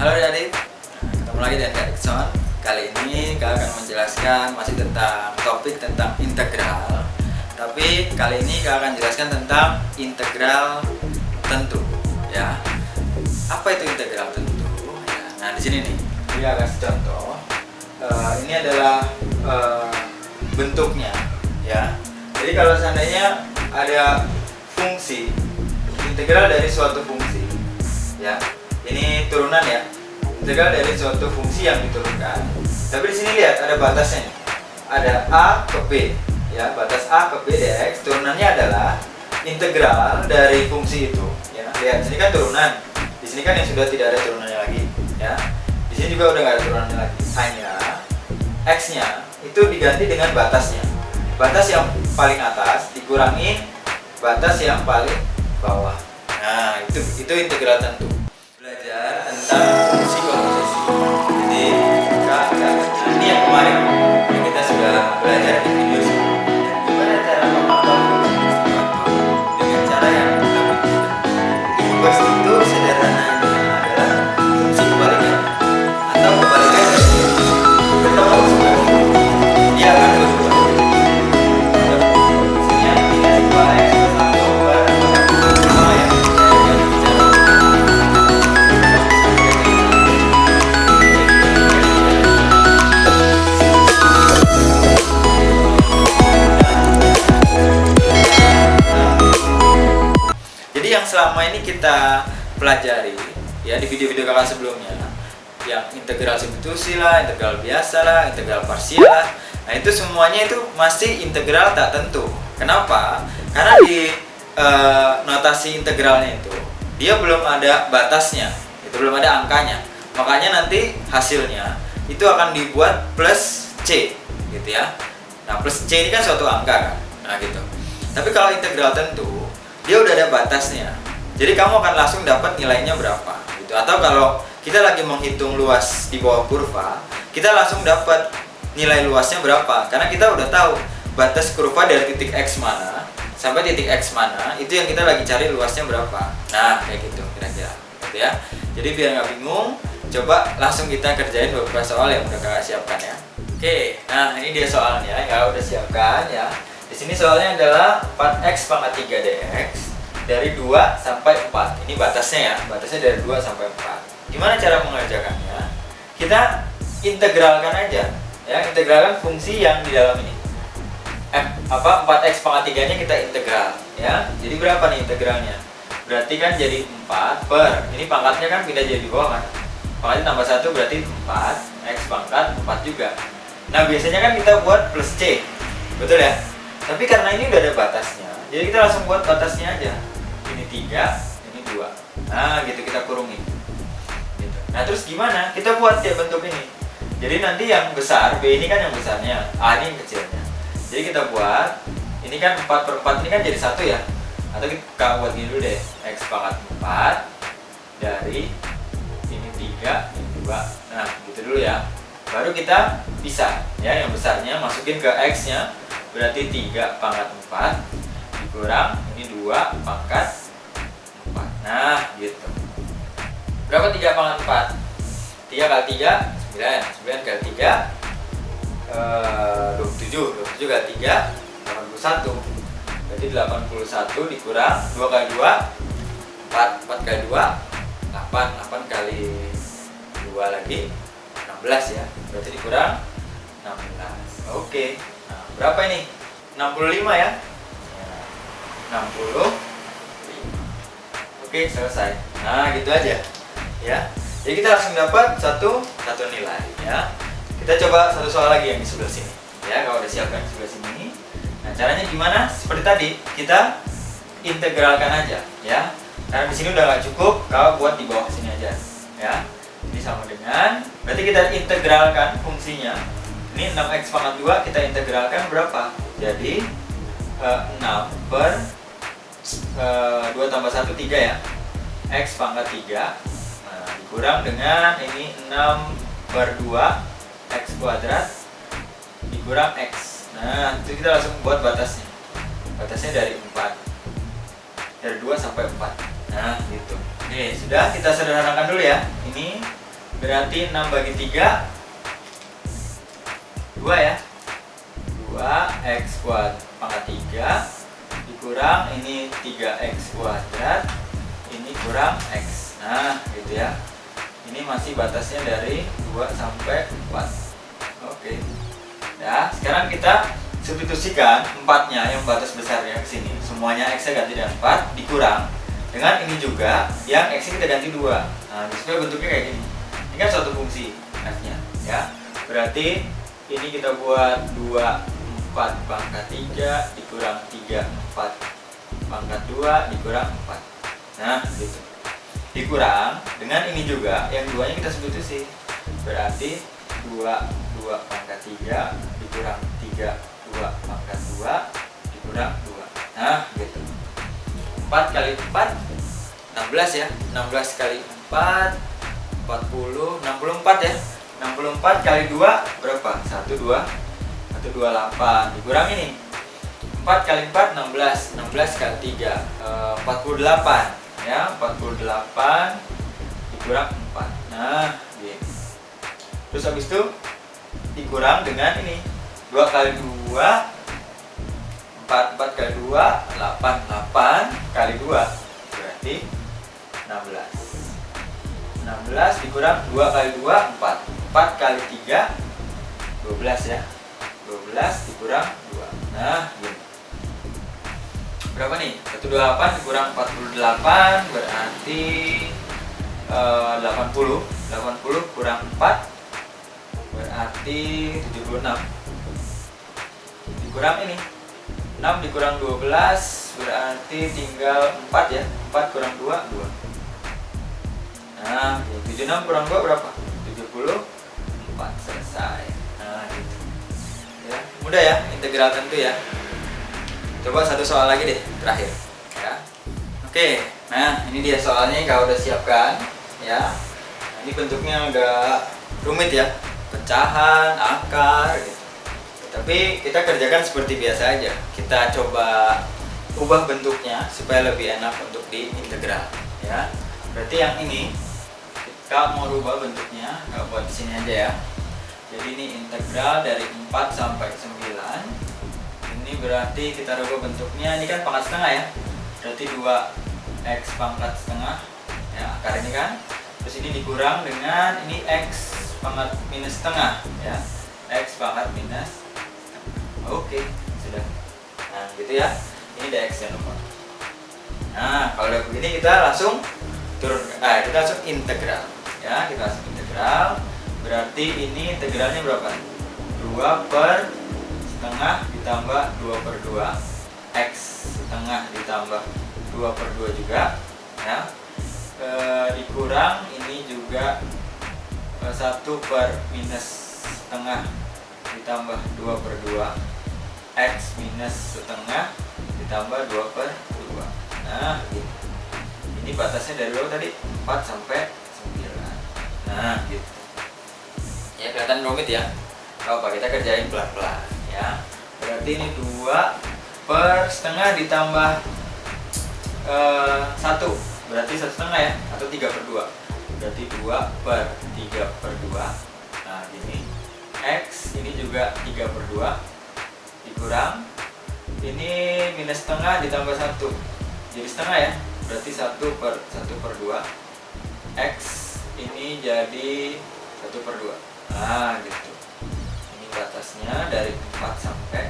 Halo adik, ketemu lagi dengan Kak Dikson. Kali ini Kak akan menjelaskan masih tentang topik tentang integral. Tapi kali ini Kak akan jelaskan tentang integral tentu, ya. Apa itu integral tentu? Ya, nah di sini nih, dia kasih contoh. Ini adalah bentuknya, ya. Jadi kalau seandainya ada fungsi integral dari suatu fungsi, ya. Ini turunan ya, integral dari suatu fungsi yang diturunkan. Tapi di sini lihat ada batasnya, ada a ke b, ya, batas a ke b dx. Turunannya adalah integral dari fungsi itu. Ya, lihat sini kan turunan, di sini kan yang sudah tidak ada turunannya lagi, ya. Di sini juga udah nggak ada turunannya lagi. Hanya x-nya itu diganti dengan batasnya. Batas yang paling atas dikurangi batas yang paling bawah. Nah, itu integral tentu. Belajar tentang fungsi komposisi. Jadi ini yang kemarin yang kita sudah belajar di video sebelumnya. Gimana cara memahami fungsi dengan cara yang lebih mudah. Inverse itu sederhananya adalah fungsi kebalikan atau kebalikan dari ketemu sebenarnya. Dia akan terus berbalik. Fungsinya minus 2x plus 1 per sama ya. Yang selama ini kita pelajari ya di video-video kakak sebelumnya, yang integral substitusi lah, integral biasa lah, integral parsial lah, nah itu semuanya itu masih integral tak tentu. Kenapa? Karena di notasi integralnya itu dia belum ada batasnya, itu belum ada angkanya, makanya nanti hasilnya itu akan dibuat plus c gitu ya. Nah plus c ini kan suatu angka kan, nah gitu. Tapi kalau integral tentu dia udah ada batasnya, jadi kamu akan langsung dapat nilainya berapa gitu. Atau kalau kita lagi menghitung luas di bawah kurva, kita langsung dapat nilai luasnya berapa, karena kita udah tahu batas kurva dari titik x mana sampai titik x mana, itu yang kita lagi cari luasnya berapa. Nah kayak gitu kira-kira gitu ya. Jadi biar nggak bingung, coba langsung kita kerjain beberapa soal yang udah kakak siapkan ya. Oke, nah ini dia soalnya yang udah siapkan ya. Di sini soalnya adalah 4x pangkat 3 dx dari 2 sampai 4. Ini batasnya ya, batasnya dari 2 sampai 4. Gimana cara mengerjakannya? Kita integralkan aja, ya, integralkan fungsi yang di dalam ini. 4x pangkat 3 nya kita integral, ya. Jadi berapa nih integralnya? Berarti kan jadi 4 per, ini pangkatnya kan pindah jadi di bawah kan. Pangkatnya tambah 1 berarti 4, x pangkat 4 juga. Nah biasanya kan kita buat plus c, betul ya? Tapi karena ini udah ada batasnya, jadi kita langsung buat batasnya aja. Ini 3, ini 2. Nah gitu kita kurungin gitu. Nah terus gimana? Kita buat ya bentuk ini. Jadi nanti yang besar, B ini kan yang besarnya, A ini yang kecilnya. Jadi kita buat, ini kan 4 per 4 ini kan jadi 1 ya. Atau kita buat gini dulu deh, x pangkat 4 dari ini 3, ini 2. Nah gitu dulu ya. Baru kita pisah ya, yang besarnya masukin ke x nya. Berarti 3 pangkat 4 dikurang ini 2 pangkat 4. Nah gitu. Berapa 3 pangkat 4? 3 kali 3 9, 9 kali 3 27, 27 kali 3 81. Berarti 81 dikurang 2 kali 2 4, 4 kali 2 8, 8 kali 2 lagi 16 ya. Berarti dikurang 16. Oke. Berapa ini? 65 ya? 65. Oke, selesai. Nah, gitu aja. Ya. Jadi kita langsung dapat satu nilai ya. Kita coba satu soal lagi yang di sebelah sini. Ya, kalau udah siapkan di sebelah sini. Nah, caranya gimana? Seperti tadi, kita integralkan aja ya. Karena di sini udah nggak cukup, kalau buat di bawah sini aja. Ya. Ini sama dengan, berarti kita integralkan fungsinya. Ini 6x pangkat 2 kita integralkan berapa? Jadi 6 per 2 tambah 1 3 ya. X pangkat 3 dikurang dengan ini 6 per 2 x kuadrat dikurang x. Nah itu kita langsung buat batasnya. Batasnya dari 4, dari 2 sampai 4. Nah gitu. Oke, sudah, kita sederhanakan dulu ya. Ini berarti 6 bagi 3 2 ya. 2x pangkat 3 dikurang ini 3x kuadrat, ini kurang x. Nah gitu ya. Ini masih batasnya dari 2 sampai 4. Oke. Nah sekarang kita substitusikan 4-nya yang batas besarnya ke sini. Semuanya x-nya ganti dengan 4 dikurang dengan ini juga yang x-nya kita ganti 2. Nah supaya bentuknya kayak gini. Ini kan suatu fungsi f-nya ya. Berarti ini kita buat 2 4 pangkat 3 dikurang 3 4 pangkat 2 dikurang 4. Nah gitu. Dikurang dengan ini juga yang duanya kita substitusi. Berarti 2 pangkat 3 dikurang 3 2 pangkat 2 dikurang 2. Nah gitu. 4 kali 4 16 ya. 16 kali 4 40 64 ya. 64 kali 2 berapa? 1 2 128 dikurang ini 4 kali 4 16 16 kali 3 48 ya. 48 dikurang 4. Nah gitu. Terus habis itu dikurang dengan ini 2 kali 2 4 kali 2 8 8 kali 2 berarti 16 16 dikurang 2 kali 2 4 4 kali 3 12 ya. 12 dikurang 2. Nah gini. Berapa nih? 128 dikurang 48 berarti 80 80 kurang 4 berarti 76 dikurang ini 6 dikurang 12 berarti tinggal 4 ya. 4 kurang 2 2. Nah 76 kurang 2 berapa? 74. Selesai. Nah gitu ya. Mudah ya integral tentu ya. Coba satu soal lagi deh terakhir ya. Oke, nah ini dia soalnya kalau udah siapkan ya. Nah, ini bentuknya agak rumit ya, pecahan, akar gitu. Tapi kita kerjakan seperti biasa aja. Kita coba ubah bentuknya supaya lebih enak untuk diintegral ya. Berarti yang ini kita mau rubah bentuknya, buat di sini aja ya. Jadi ini integral dari 4 sampai 9. Ini berarti kita rubah bentuknya, ini kan pangkat setengah ya. Berarti 2x pangkat setengah ya, akar ini kan. Terus ini dikurang dengan ini x pangkat minus setengah ya. X pangkat minus setengah. Oke, sudah. Nah gitu ya. Ini dx ya nomor. Nah kalau udah begini kita langsung turun, kita langsung integral ya. Kita langsung integral. Berarti ini integralnya berapa? 2 per setengah ditambah 2 per 2 x setengah ditambah 2 per 2 juga ya. Dikurang ini juga 1 per minus setengah ditambah 2 per 2 x minus setengah ditambah 2 per 2. Nah gitu. Ini batasnya dari berapa tadi? 4 sampai 9. Nah gitu ya, kelihatan rumit ya. Kalau kita kerjain pelan-pelan ya. Berarti ini 2 per setengah ditambah 1 berarti 1 setengah ya, atau 3 per 2 berarti 2 per 3 per 2. Nah gini, x ini juga 3 per 2 dikurang ini minus setengah ditambah 1 jadi setengah ya, berarti 1 per 2 x ini jadi 1 per 2. Nah gitu. Ini batasnya dari 4 sampai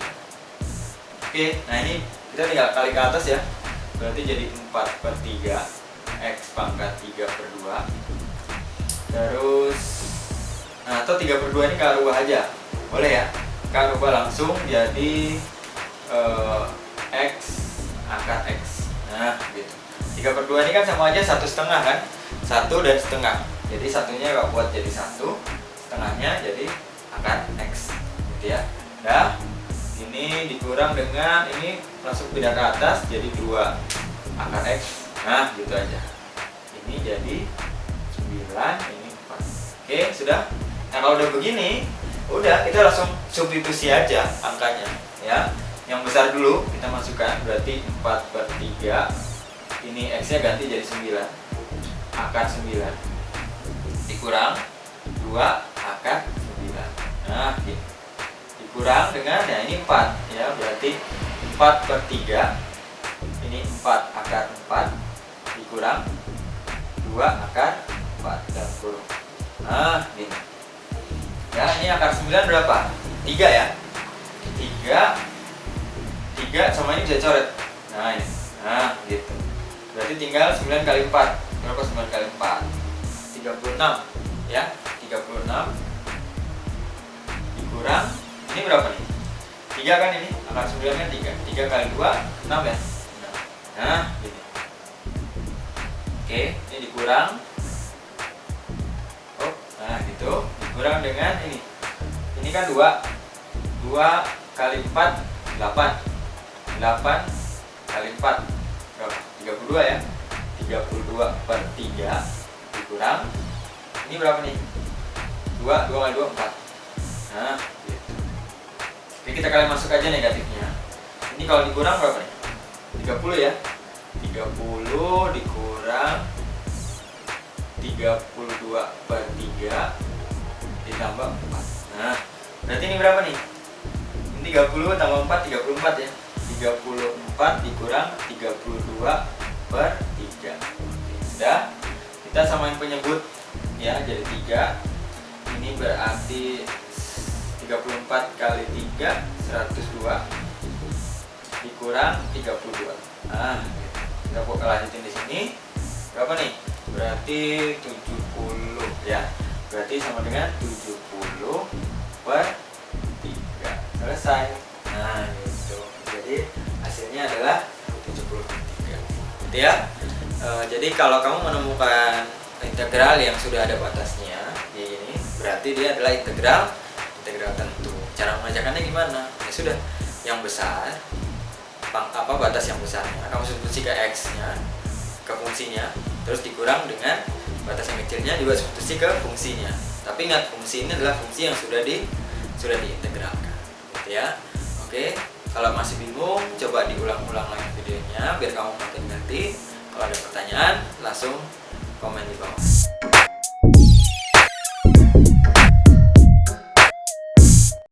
9. Oke, nah ini kita tinggal kali ke atas ya. Berarti jadi 4 per 3 x pangkat 3 per 2. Terus nah atau 3 per 2 ini kita rubah aja. Boleh ya. Kita rubah langsung jadi x akar x. Nah gitu. 3 per 2 ini kan sama aja 1 setengah kan. 1 dan setengah. Jadi satunya kalau buat jadi 1, setengahnya jadi akar x gitu ya. Nah ini dikurang dengan ini langsung pindah ke atas jadi 2 akar x. Nah gitu aja. Ini jadi 9, ini 4. Oke sudah. Nah kalau udah begini, udah kita langsung substitusi aja angkanya ya. Yang besar dulu kita masukkan, berarti 4 per 3. Ini x nya ganti jadi 9 akar 9 dikurang 2 akar 9. Nah, gitu. Dikurang dengan, ya ini 4 ya, berarti 4/3. Ini 4 akar 4 dikurang 2 akar 4 dalam kurung. Nah, gini. Ya, ini akar 9 berapa? 3 ya. 3 sama ini bisa coret. Nah, ini. Nah, gitu. Berarti tinggal 9 kali 4. Berapa 9 kali 4? 36 ya. 36 dikurang, ini berapa nih? 3 kan ini, akar 9 kan 3. 3 kali 2, 6 ya. Nah, gini. Oke, ini dikurang. Oh, nah gitu. Dikurang dengan ini. Ini kan 2. 2 kali 4, 8. 8 kali 4 berapa? 32 ya. 32/3 dikurang, ini berapa nih? 2 kali 2, 4. Nah, gitu. Oke, kita kalian masuk aja negatifnya. Ini kalau dikurang berapa nih? 30 ya. 30 dikurang 32/3 ditambah 4. Nah, berarti ini berapa nih? Ini 30 tambah 4, 34 ya. 34 dikurang 32/3. Sudah. Kita samain penyebut ya, jadi 3. Ini berarti 34 kali 3, 102 dikurang 32. Nah, kita lanjutin di sini. Berapa nih? Berarti 70 ya. Berarti sama dengan 70/3. Selesai. Nah, gitu. Jadi hasilnya adalah 70/3. Gitu ya. Jadi kalau kamu menemukan integral yang sudah ada batasnya ini, berarti dia adalah integral tentu. Cara mengerjakannya gimana? Ya sudah, yang besar batas yang besarnya kamu substitusi ke x-nya, ke fungsinya, terus dikurang dengan batas yang kecilnya juga substitusi ke fungsinya. Tapi ingat, fungsi ini adalah fungsi yang sudah diintegralkan, gitu ya. Oke, kalau masih bingung coba diulang-ulang lagi videonya biar kamu makin ngerti. Kalau ada pertanyaan langsung komen di bawah.